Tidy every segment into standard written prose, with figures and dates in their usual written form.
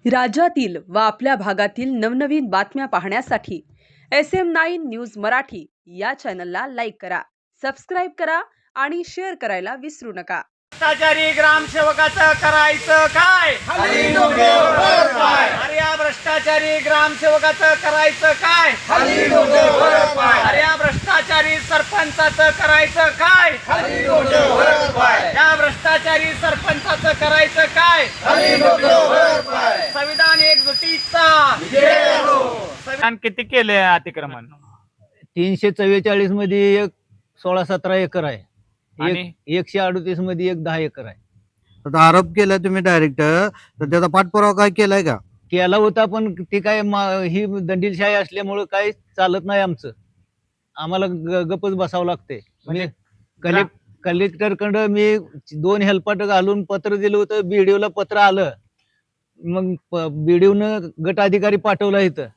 राज्यातील व आपल्या भागातील नवनवीन बातम्या पाहण्यासाठी SM9 न्यूज मराठी या चॅनलला लाईक करा, सबस्क्राईब करा आणि शेअर करायला विसरू नका. भ्रष्टाचारी ग्रामसेवकाचं करायचं काय? खाली डोक्यावर वर पाय. अरे या भ्रष्टाचारी ग्रामसेवकाचं करायचं काय? खाली डोक्यावर वर पाय. अरे या भ्रष्टाचारी सरपंचाचं करायचं काय? खाली डोक्यावर वर पाय. या भ्रष्टाचारी सरपंचाचं करायचं काय? खाली डोक्यावर वर पाय. संविधान एकजुटीचा विजय असो. संविधान किती केले अतिक्रमण? 344 मध्ये एक 16-17 एकर आहे. आणि? 138 मध्ये एक 10 एकर आहे. आता आरोप केलाय तुम्ही डायरेक्ट, तर त्याचा पाठपुरावा काय केलाय का? केला होता, पण ते काय ही दंडीलशाही असल्यामुळे काही चालत नाही आमचं. आम्हाला गपच बसावं लागते. म्हणजे कलेक्टर कडे मी 2 हेल्पाट घालून पत्र दिलं होतं. बीडीओला पत्र आलं, मग बीडीओनं गट अधिकारी पाठवला इथं.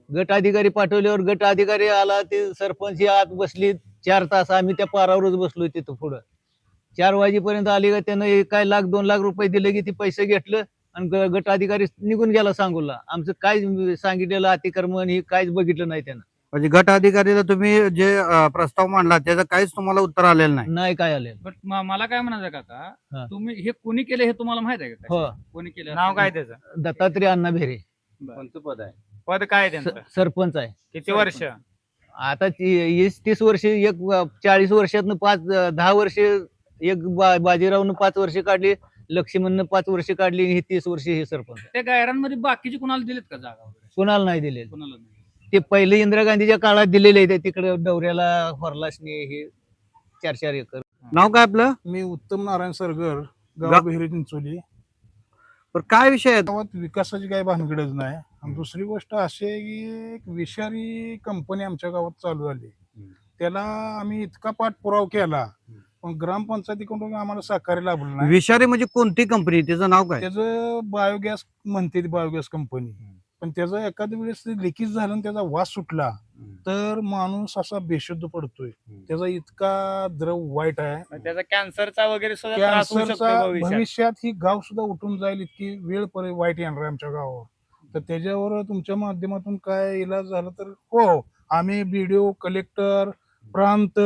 गट अधिकारी पाठवल्यावर गट अधिकारी आला, ते सरपंच आत बसली 4 तास. आम्ही त्या पारावरच बसलोय तिथं पुढं. 4 वाजेपर्यंत आली का त्यानं काय 1-2 लाख रुपये दिले की ते पैसे घेतलं आणि गट अधिकारी निघून गेला सांगूला. आमचं काय सांगितलेलं अतिक्रमण हे काहीच बघितलं नाही त्यानं. म्हणजे गट अधिकारीला तुम्ही जे प्रस्ताव मांडला त्याचं काहीच तुम्हाला उत्तर आलेलं नाही? नाही काय आले. बट मला काय म्हणायचं हा. काका, तुम्ही हे कोणी केले हे तुम्हाला माहित आहे का? हो, कोणी केलं? नाव काय त्याचं? दत्तात्रय अण्णा भेरे कोणतं पद आहे? पद काय आहे त्यांचं? सरपंच आहे. किती वर्ष? आता 20-30 वर्ष, एक 40 वर्षातनं 5-10 वर्ष, एक बाजीरावनं 5 वर्ष काढली, लक्ष्मणनं 5 वर्ष काढली, ही 30 वर्ष हे सरपंच. त्या गायरांमध्ये बाकीचे कुणाला दिलेत का जागा वगैरे? कुणाला नाही दिले. कुणाला नाही? ते पहिले इंदिरा गांधीच्या काळात दिलेले आहे. तिकडे डवऱ्याला फरलासने हे 4-4 एकर. नाव काय आपलं? मी उत्तम नारायण सरगर, गा- गाव बेहरी चिंचोली. पण काय विषय आहे? गावात विकासाची काही भानगडच नाही. आणि दुसरी गोष्ट अशी आहे की एक विषारी कंपनी आमच्या गावात चालू झाली. त्याला आम्ही इतका पाठपुरावा केला, पण ग्रामपंचायतीकडून आम्हाला सहकार्य लाभलं नाही. विषारी म्हणजे कोणती कंपनी, त्याचं नाव काय? त्याचं बायोगॅस म्हणते, ती बायोगॅस कंपनी. पण त्याचं एखाद्या वेळेस लिकेज झालं आणि त्याचा वास सुटला तर माणूस असा बेशुद्ध पडतोय. त्याचा इतका द्रव वाईट आहे. त्याचा कॅन्सरचा वगैरे सुद्धा त्रास होऊ शकतो कॅन्सरचा भविष्यात. भविष्यात ही गाव सुद्धा उठून जाईल, इतकी वेळ वाईट येणार आहे आमच्या गावावर. तर त्याच्यावर तुमच्या माध्यमातून काय इलाज झाला तर हो. आम्ही बीडीओ, कलेक्टर, प्रांत,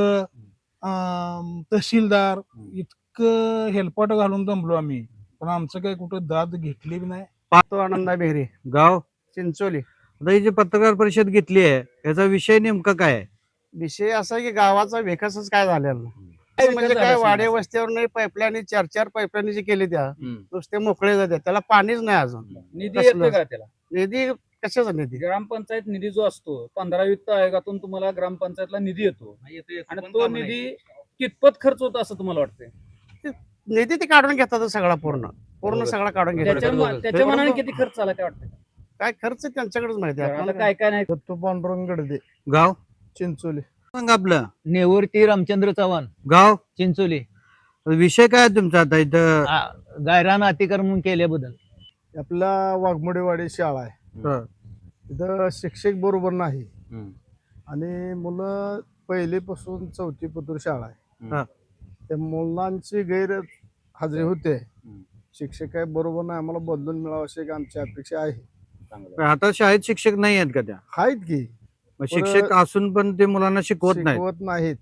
तहसीलदार इतकं हेलपाट घालून दमलो आम्ही, पण आमचं काही कुठं दाद घेतली बी नाही. तो आनंदा बेहरे, गाव चिंचोली. आता ही जी पत्रकार परिषद घेतली आहे याचा विषय नेमका काय आहे? विषय असा की गावाचा विकासच काय झालेला नाही. म्हणजे काय वाडे वस्त्यावर नाही, पाईपलाईन 4-4 पाईपलाईन जे केले त्या नुसते मोकळे जाते, त्याला पाणीच नाही अजून. निधी कसलं? येतोय का त्याला? निधी कशाचा निधी? ग्रामपंचायत निधी जो असतो 15 वित्त आयोगातून तुम्हाला ग्रामपंचायतला निधी येतो, आणि तो निधी कितपत खर्च होतो असं तुम्हाला वाटतंय? निधी ते काढून घेतात सगळा, पूर्ण सगळा काढून घेतात. त्याच्या मनाने किती खर्च झाला काय वाटतं? काय खर्च त्यांच्याकडेच माहिती आहे. आता आपल्याला काय काय नाही. दत्तू पांडुरंग गडदे, गाव चिंचोली. सांग आपलं. नेवरती रामचंद्र चव्हाण, गाव चिंचोली. विषय काय आहे तुमचा आता इथं? गायरान अतिक्रमण केल्याबद्दल. आपला वाघमोडेवाडी शाळा आहे. हं. तिथं शिक्षक बरोबर नाही आणि मुलं पहिलीपासून 4थी पतूर शाळा हा. आहे. त्या मुलांची गैर हजेरी होते. शिक्षक काय बरोबर नाही, आम्हाला बदलून मिळावं अशी एक आमची अपेक्षा आहे. आता शाळेत शिक्षक नाही आहेत का त्या? आहेत की, मग शिक्षक असून पण ते मुलांना शिकवत नाही. शिकवत नाहीत.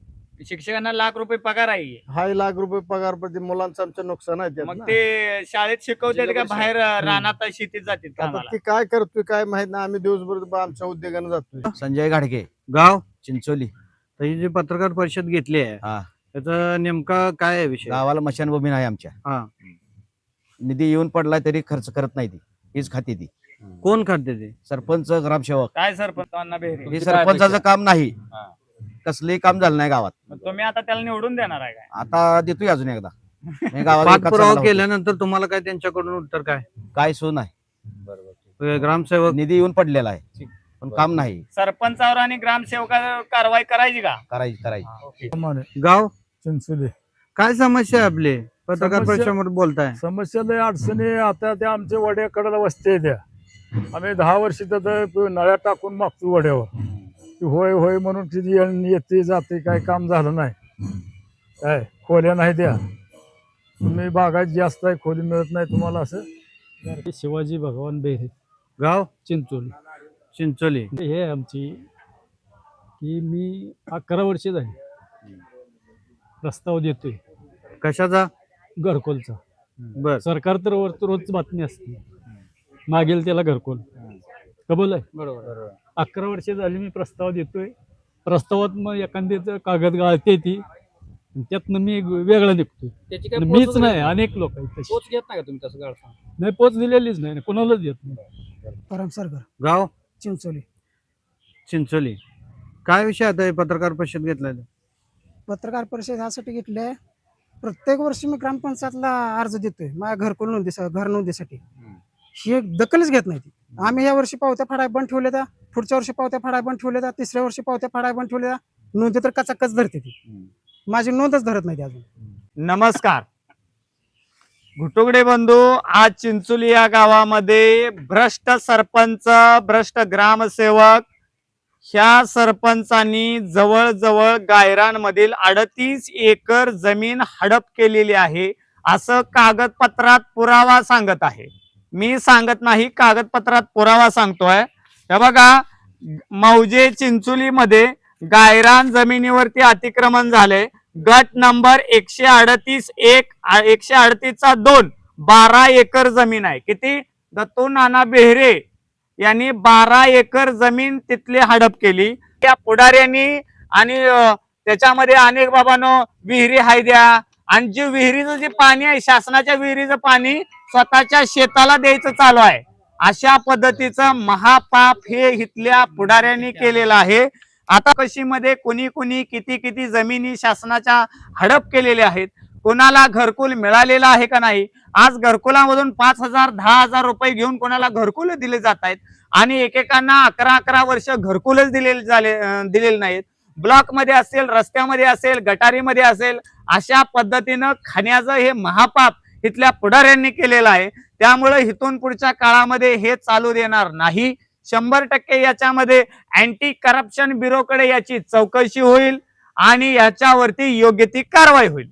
शिक्षकांना लाख रुपये पगार आहे. हाय लाख रुपये पगार पडते, मुलांचं आमचं नुकसान आहे त्यात मग ना. ते शाळेत शिकवतात का बाहेर रानात शेतीत जातात आता कामाला? ते काय करतोय काय माहित नाही. आम्ही दिवसभर आमच्या उद्योगाने जातोय. संजय घाडगे, गाव चिंचोली. तर ही जी पत्रकार परिषद घेतली आहे हा. त्याचा नेमका काय आहे विषय? गावाला मशानभूमी नाही आमच्या. हा. निधी येऊन पडलाय तरी खर्च करत नाही ती, हीच खाती ती. कोण खाते ते? सरपंच, ग्रामसेवक. काय सरपंचांना बेहरे? हे सरपंचाचं काम नाही, कसलंही काम झालं नाही गावात. मग तुम्ही आता त्याला निवडून देणार आहे काय? आता देतोय अजून एकदा. हे गावाला विकास पाठपुरावा चांगला होतो. केल्यानंतर तुम्हाला काय त्यांच्याकडून उत्तर काय? काय सोय नाही. ग्रामसेवक निधी येऊन पडलेला आहे पण काम नाही. सरपंचावर आणि ग्रामसेवकावर कारवाई करायची का? करायची. गाव चिंचोली. काय समस्या आहे आपली? पत्रकार परिषदेवर बोलताय. समस्या लय अडचणी. आता त्या आमच्या वड्याकडे वस्ती द्या. आम्ही 10 वर्ष तिथं नळ्या टाकून मागतो वड्यावर. ती होय होय म्हणून किती येते जाते, काय काम झालं नाही. काय खोल्या नाही द्या, तुम्ही बागायत जास्त आहे, खोली मिळत नाही तुम्हाला, असं शिवाजी भगवान बेहे गाव चिंचोली चिंचोली. हे आमची की मी 11 वर्ष झाली प्रस्ताव देतोय कशाचा? घरकुलचा. बर. सरकार तर रोज बातमी असते मागेल त्याला घरकुल कबूल आहे. बरोबर. 11 वर्ष झाली मी प्रस्ताव देतोय. प्रस्तावात मग एखाद्याचं कागद गाळते ती त्यातनं मी वेगळा निघतोय. त्याची काय आणि पोच मीच वगैरे- नाही अनेक लोक आहेत तशी. पोच घेत नाही का तुम्ही तसं गाळता? नाही पोच दिलेलीच नाही कोणालाच देत नाही. परमसरकर गाव चिंचोली. चिंचोली. काय विषय आता हे पत्रकार परिषद घेतलाय? पत्रकार परिषद ह्यासाठी घेतले, प्रत्येक वर्षी मी ग्रामपंचायतला अर्ज देतोय माझ्या घरकुल घर नोंदीसाठी. ही एक दखलच घेत नाही ती. आम्ही या वर्षी पावत्या फाडाय बंद ठेवले त्या, पुढच्या वर्षी पावत्या फाडाय बंद ठेवले त्या, तिसऱ्या वर्षी पावत्या फाडाय बंद ठेवले त्या. नोंदी तर कचाकच धरते ती, माझी नोंदच धरत नाही ती अजून. नमस्कार घुटुगडे बंधू, आज चिंचोली या गावामध्ये भ्रष्ट सरपंच, भ्रष्ट ग्रामसेवक, ह्या सरपंचांनी जवळजवळ गायरांमधील 38 एकर जमीन हडप केलेली आहे असं कागदपत्रात पुरावा सांगत आहे. मी सांगत नाही, कागदपत्रात पुरावा सांगतोय. हे बघा, मौजे चिंचोलीमध्ये गायरान जमिनीवरती अतिक्रमण झाले. गट नंबर 138/1 12 एकर जमीन आहे. किती? दत्तू नाना बेहरे यांनी 12 एकर जमीन तिथली हडप केली. त्या पुढाऱ्यांनी आणि त्याच्यामध्ये अनेक बाबांनो विहिरी हाय द्या, आणि जे विहिरीचं जे पाणी आहे, शासनाच्या विहिरीचं पाणी स्वतःच्या शेताला द्यायचं चालू आहे. अशा पद्धतीचं महापाप हे इथल्या पुढाऱ्यांनी केलेलं आहे. आता कशीमध्ये कोणी कोणी किती किती जमिनी शासनाच्या हडप केलेल्या आहेत, कोणाला घरकुल मिळालेलं आहे का नाही. आज घरकुलामधून 5,000 10,000 रुपये घेऊन कोणाला घरकुल दिले जात आहेत, आणि एकेकांना 11 वर्ष घरकुलच दिलेले नाहीत. ब्लॉक मध्ये असेल, रस्त्यामध्ये असेल, गटारीमध्ये असेल, अशा पद्धतीनं खाण्याचं हे महापाप इथल्या पुढाऱ्यांनी केलेलं आहे. त्यामुळे इथून पुढच्या काळामध्ये हे चालू देणार नाही. 100% याच्यामध्ये अँटी करप्शन ब्युरोकडे याची चौकशी होईल आणि याच्यावरती योग्य ती कारवाई होईल.